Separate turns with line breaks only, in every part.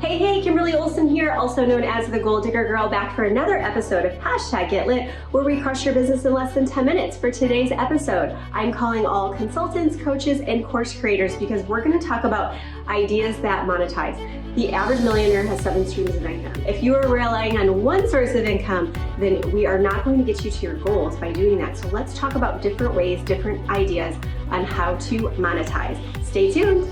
Hey, Kimberly Olson here, also known as the Gold Digger Girl, back for another episode of #GetLit, where we crush your business in less than 10 minutes. For today's episode, I'm calling all consultants, coaches, and course creators because we're going to talk about ideas that monetize. The average millionaire has 7 streams of income. If you are relying on one source of income, then we are not going to get you to your goals by doing that. So let's talk about different ways, different ideas on how to monetize. Stay tuned.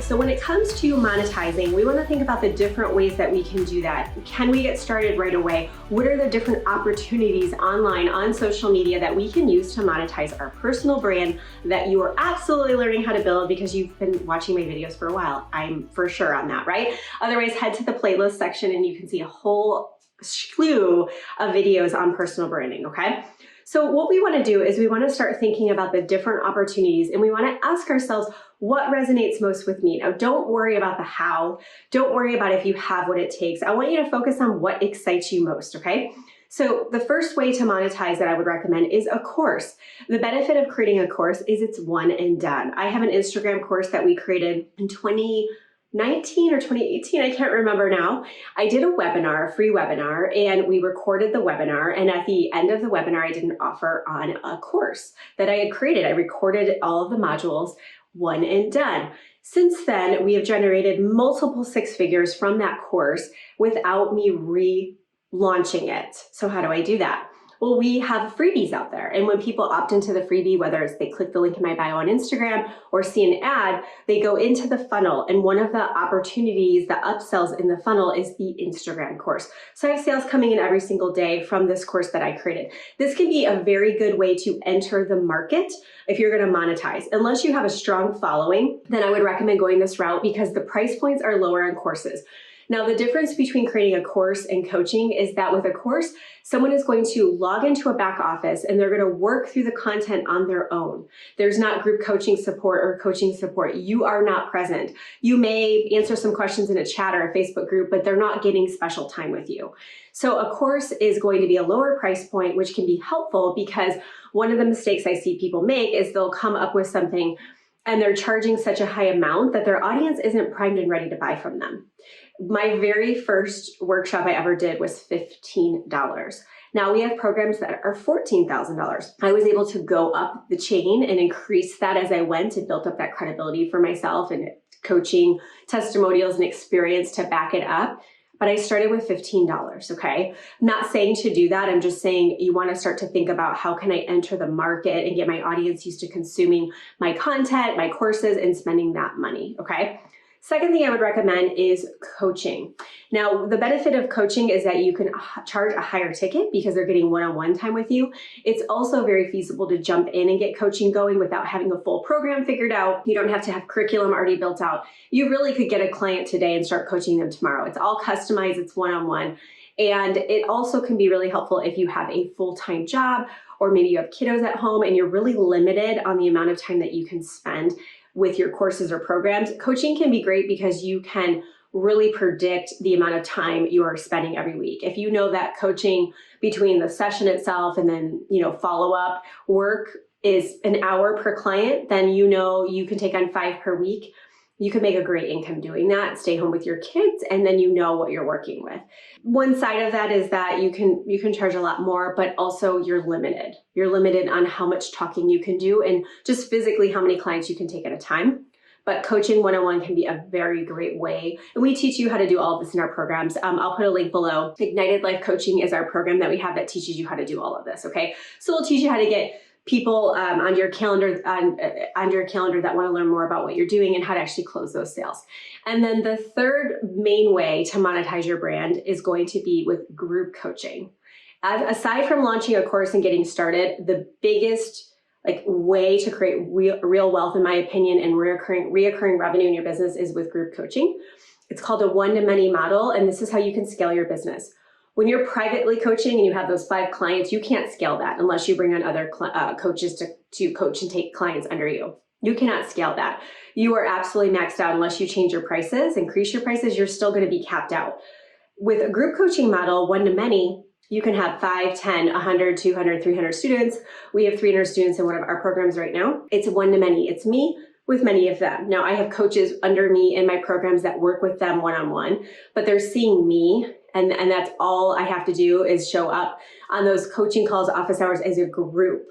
So when it comes to monetizing, we want to think about the different ways that we can do that. Can we get started right away? What are the different opportunities online, on social media that we can use to monetize our personal brand that you are absolutely learning how to build because you've been watching my videos for a while? I'm for sure on that, right? Otherwise, head to the playlist section and you can see a whole slew of videos on personal branding, okay? So what we want to do is we want to start thinking about the different opportunities and we want to ask ourselves, what resonates most with me? Now, don't worry about the how. Don't worry about if you have what it takes. I want you to focus on what excites you most, okay? So the first way to monetize that I would recommend is a course. The benefit of creating a course is it's one and done. I have an Instagram course that we created in 2019 or 2018, I can't remember now. I did a webinar, a free webinar, and we recorded the webinar. And at the end of the webinar, I did an offer on a course that I had created. I recorded all of the modules, one and done. Since then, we have generated multiple 6 figures from that course without me relaunching it. So how do I do that? Well, we have freebies out there. And when people opt into the freebie, whether it's they click the link in my bio on Instagram or see an ad, they go into the funnel. And one of the opportunities, the upsells in the funnel is the Instagram course. So I have sales coming in every single day from this course that I created. This can be a very good way to enter the market if you're going to monetize. Unless you have a strong following, then I would recommend going this route because the price points are lower on courses. Now, the difference between creating a course and coaching is that with a course, someone is going to log into a back office and they're going to work through the content on their own. There's not group coaching support or coaching support. You are not present. You may answer some questions in a chat or a Facebook group, but they're not getting special time with you. So a course is going to be a lower price point, which can be helpful because one of the mistakes I see people make is they'll come up with something and they're charging such a high amount that their audience isn't primed and ready to buy from them. My very first workshop I ever did was $15. Now we have programs that are $14,000. I was able to go up the chain and increase that as I went and built up that credibility for myself and coaching, testimonials, and experience to back it up. But I started with $15, okay? I'm not saying to do that. I'm just saying you want to start to think about how can I enter the market and get my audience used to consuming my content, my courses, and spending that money, okay? Second thing I would recommend is coaching. Now, the benefit of coaching is that you can charge a higher ticket because they're getting one-on-one time with you. It's also very feasible to jump in and get coaching going without having a full program figured out. You don't have to have curriculum already built out. You really could get a client today and start coaching them tomorrow. It's all customized, it's one-on-one. And it also can be really helpful if you have a full-time job or maybe you have kiddos at home and you're really limited on the amount of time that you can spend with your courses or programs. Coaching can be great because you can really predict the amount of time you are spending every week. If you know that coaching between the session itself and then, follow-up work is an hour per client, then you know you can take on 5 per week. You can make a great income doing that, stay home with your kids, and then you know what you're working with. One side of that is that you can charge a lot more, but also you're limited. You're limited on how much talking you can do and just physically how many clients you can take at a time. But coaching one-on-one can be a very great way. And we teach you how to do all of this in our programs. I'll put a link below. Ignited Life Coaching is our program that we have that teaches you how to do all of this, okay? So we'll teach you how to get people on your calendar that want to learn more about what you're doing and how to actually close those sales. And then the third main way to monetize your brand is going to be with group coaching. Aside from launching a course and getting started, the biggest way to create real wealth, in my opinion, and reoccurring revenue in your business is with group coaching. It's called a one-to-many model, and this is how you can scale your business. When you're privately coaching and you have those 5 clients, you can't scale that unless you bring on other coaches to coach and take clients under you. You cannot scale that. You are absolutely maxed out unless you change your prices, increase your prices, you're still going to be capped out. With a group coaching model, one-to-many, you can have 5, 10, 100, 200, 300 students. We have 300 students in one of our programs right now. It's one-to-many. It's me with many of them. Now, I have coaches under me in my programs that work with them one-on-one, but they're seeing me, and that's all I have to do is show up on those coaching calls, office hours as a group.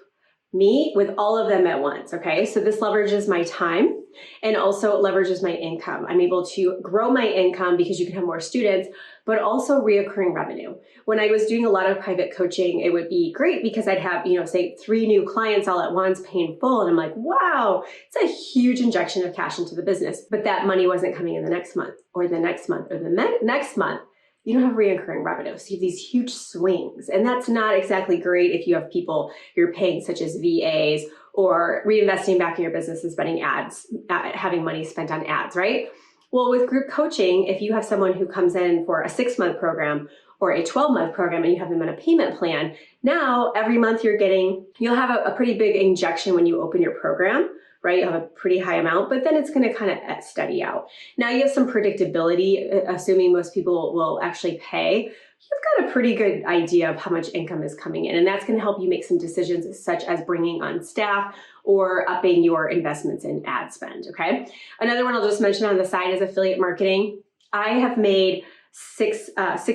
Me with all of them at once, okay? So this leverages my time and also leverages my income. I'm able to grow my income because you can have more students, but also reoccurring revenue. When I was doing a lot of private coaching, it would be great because I'd have, say 3 new clients all at once paying full. And I'm like, wow, it's a huge injection of cash into the business. But that money wasn't coming in the next month or the next month or the next month. You don't have reoccurring revenue. So you have these huge swings. And that's not exactly great if you have people you're paying, such as VAs, or reinvesting back in your business and spending ads, having money spent on ads, right? Well, with group coaching, if you have someone who comes in for a 6-month program or a 12-month program and you have them on a payment plan, now every month you'll have a pretty big injection when you open your program, right? You'll have a pretty high amount, but then it's going to kind of steady out. Now you have some predictability, assuming most people will actually pay. You've got a pretty good idea of how much income is coming in, and that's going to help you make some decisions such as bringing on staff or upping your investments in ad spend, okay? Another one I'll just mention on the side is affiliate marketing. I have made six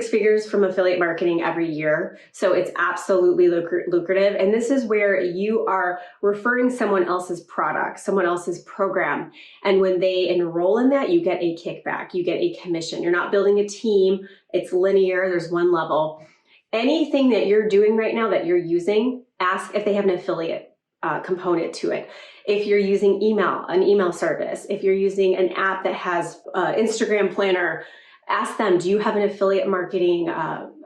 figures from affiliate marketing every year. So it's absolutely lucrative. And this is where you are referring someone else's product, someone else's program. And when they enroll in that, you get a kickback, you get a commission. You're not building a team. It's linear. There's one level. Anything that you're doing right now that you're using, ask if they have an affiliate component to it. If you're using an email service, if you're using an app that has Instagram planner, ask them, do you have an affiliate marketing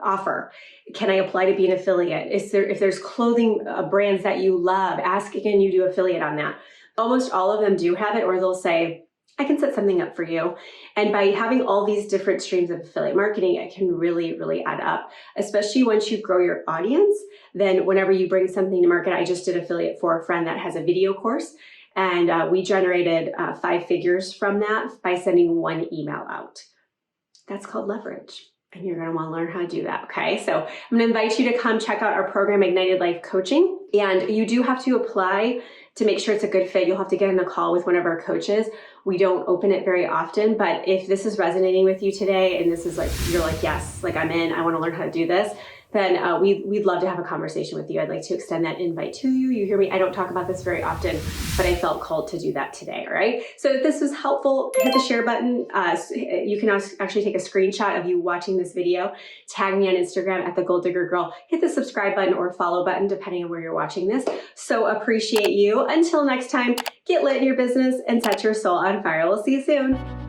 offer? Can I apply to be an affiliate? If there's clothing brands that you love, ask, can you do affiliate on that? Almost all of them do have it, or they'll say, I can set something up for you. And by having all these different streams of affiliate marketing, it can really, really add up, especially once you grow your audience. Then whenever you bring something to market, I just did affiliate for a friend that has a video course, and we generated 5 figures from that by sending 1 email out. That's called leverage. And you're going to want to learn how to do that. Okay. So I'm going to invite you to come check out our program, Ignited Life Coaching. And you do have to apply to make sure it's a good fit. You'll have to get on a call with one of our coaches. We don't open it very often, but if this is resonating with you today and this is like, you're like, yes, like I'm in, I want to learn how to do this, then we'd love to have a conversation with you. I'd like to extend that invite to you. You hear me? I don't talk about this very often, but I felt called to do that today, all right? So if this was helpful, hit the share button. You can actually take a screenshot of you watching this video, tag me on Instagram at The Gold Digger Girl, hit the subscribe button or follow button, depending on where you're watching this. So appreciate you. Until next time, get lit in your business and set your soul on fire. We'll see you soon.